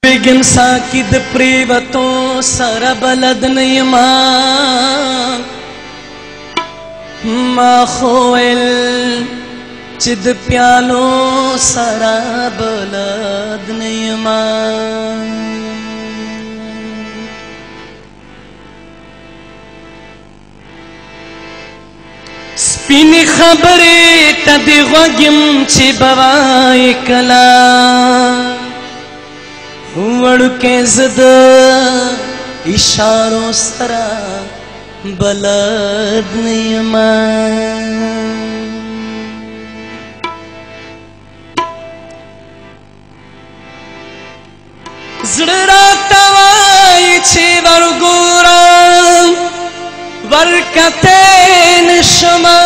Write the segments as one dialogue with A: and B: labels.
A: بگم ساکی د پریوتو سر بلد نیما ما خویل چی د پیالو سر بلد نیما سپینی خبری تا دی غوگم چی بوائی کلا وڑکے زد اشاروں سرا بلد نیما زڑرا توائی چی ورگورا ورکتے نشما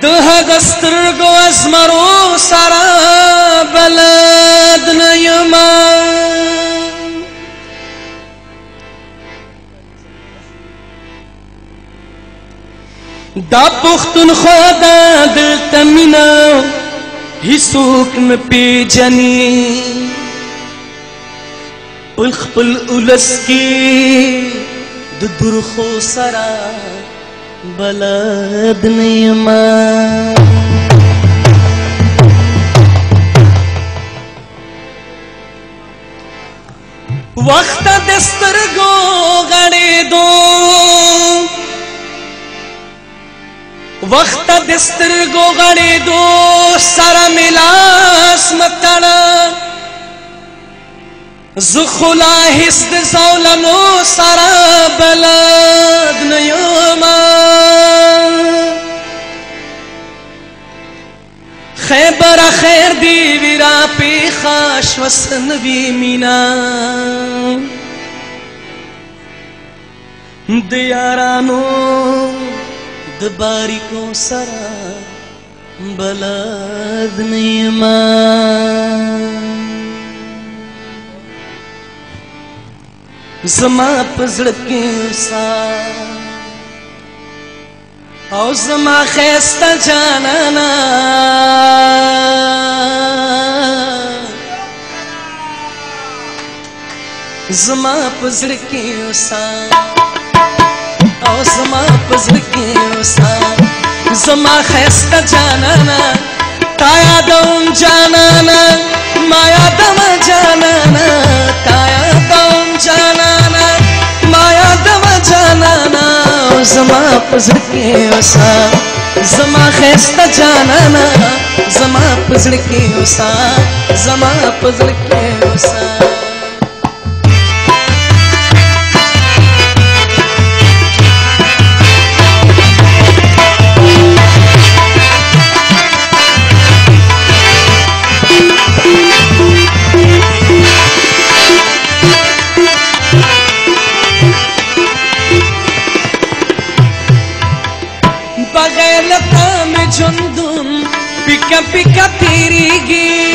A: دہ گسترگو ازمرو سرا بلد نیما دا پختونخوا دا دلتا مینا هیڅوک نه پیژني پل خپل اولس کې د درخو سره بلد نیما وقت دسترگو غڑی دو وقت دسترگو غڑی دو سر ملاس مکڑا زخلا حسد زولنو سر بلد نیوما خیبر خیر دی ویرا پیخاش وسنوی مینا دیارانو دباریکو سرا بلد نیما زما پزړکی سا او زما خسته جانانا زما پزړکی سا او زما پزړکی سا زما خسته جانانا تا یادوم جانانا ما یادم جانانا تا یادوم جانانا ما یادم جانانا زما پزړکی وسا زما خسته جانانا زما پزړکی وسا زما پزړکی وسا بغیر لتا میں جندون پکا پکا تیریگی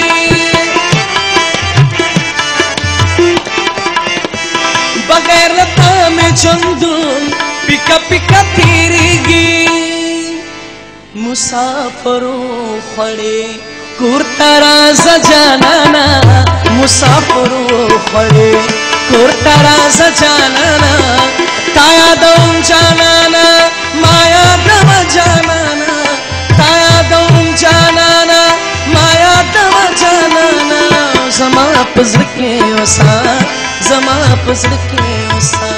A: بغیر لتا میں جندون پکا پکا تیریگی مسافروں خڑے کورتا راز جانانا مسافروں خڑے کورتا راز جانانا تا یادوم جانانا ما یادم جانانا تا یادوم جانانا ما یادم جانانا زما پزړکی وسا زما پزړکی وسا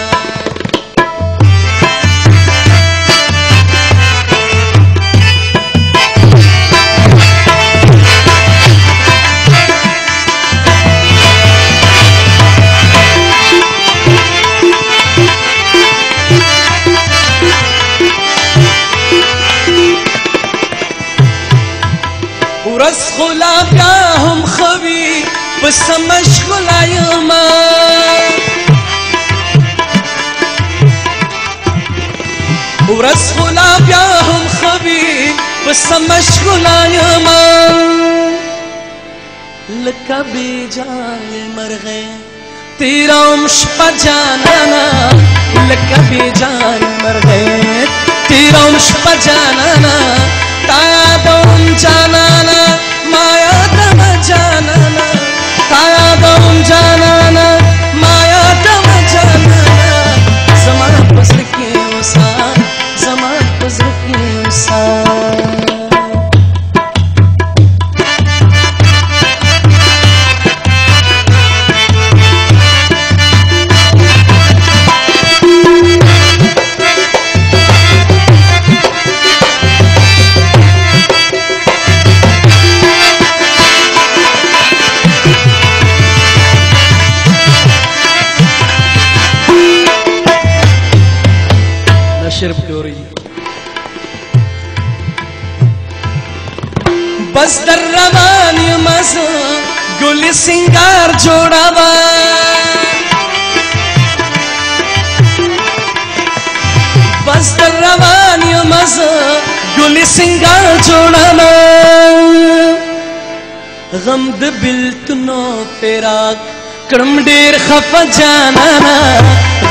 A: ورځ خلا بیا هم خوي پس مشغوله یما ورځ خلا بیا هم خوي پس مشغوله یما لکه بیجان مرغه تیرام شپه جانانا لکه بیجان مرغه تیرام شپه جانانا تا یادوم جانانا ما یادم جانانا تا یادوم بس در روان یمز گل سنگار جوړاوا بس در روان یمز گل سنگار جوړاوا غم د بلتنو فراق کړم ډیر خفه جانانا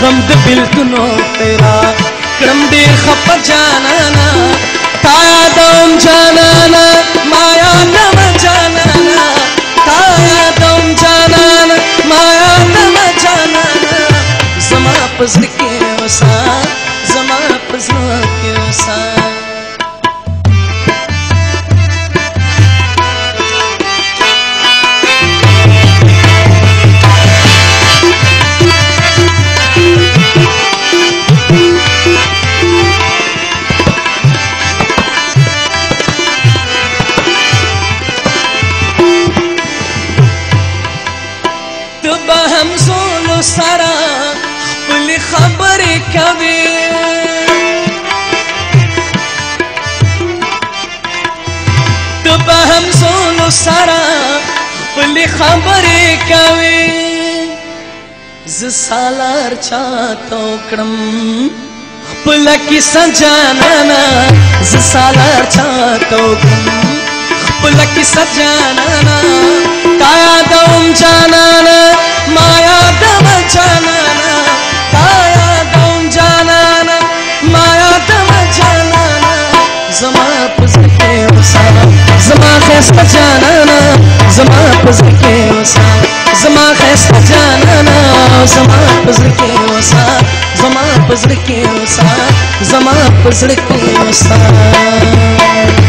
A: غم د بلتنو فراق کړم ډیر خفه جانانا تا یادوم جانانا ما یادم جانانا تا یادوم جانانا ما یادم جانانا زما پزړه کې وسا زما پزړه کې وسا همزولو سرا خپل خبرې کوي ته به همزولو سرا خپل خبرې کوي ز سالار چاته کړم خپل کیسه جانانا ز سالار چاته کړم خپل کیسه جانانا تا یادوم جانانا ما یادم جانانا تا یادوم جانانا ما یادم جانانا زما پزړه کې وسا زما خسته جانانا زما پزړه کې وسا زما خسته جانانا زما پزړه کې وسا زما پزړه کې وسا زما پزړه کې وسا